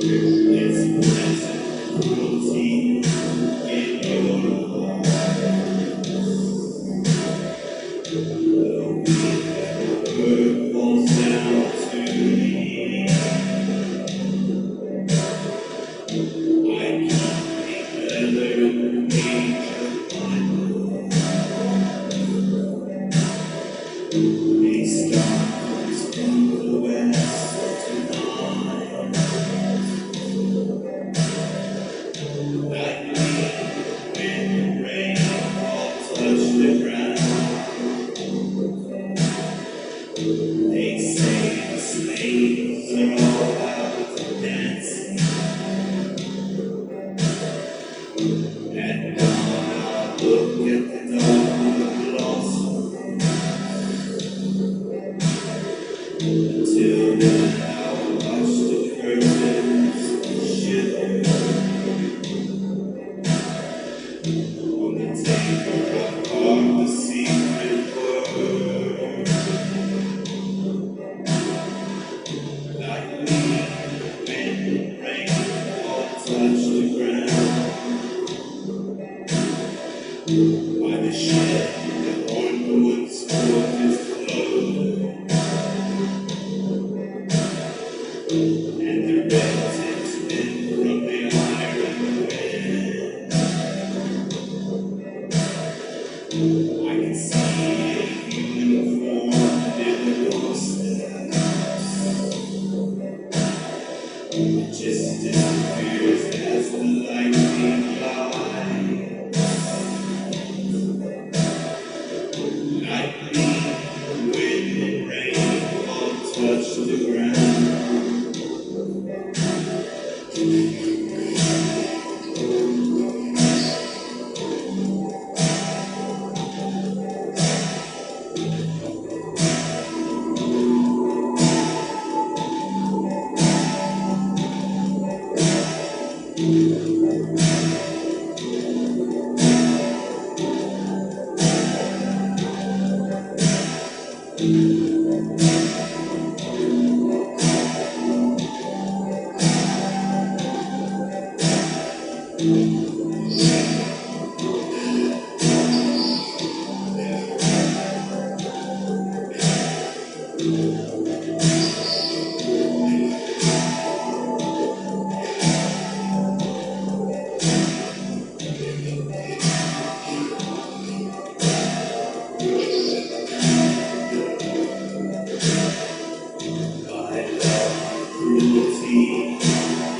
There's present cruelty in your word falls down to me. I keep a leather page of mine. These stars from the west tonight. Like me, when rain all touch the ground. They say the slaves are all out dancing. At dawn I look at the dark blossom. Until then I'll watch the curtains shiver. On the table I carve the secret word. Like me, when rain all touch the ground. By the shed, the hornwood's wood is glowed, and the red tips bend from the iron wind. I can see a human form in the distance. It just disappears as the lightning flies. Like me, wind and rain all touch the ground. Cruelty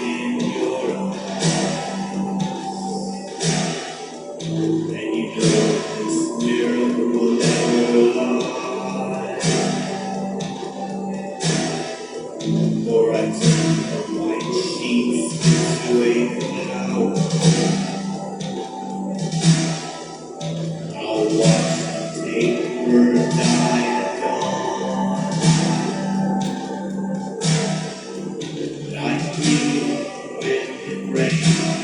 in your eyes, and you know this miracle will never lie. For I turn the white sheets into a cloud. I'll watch the taper die at dawn. Like me, when it rains.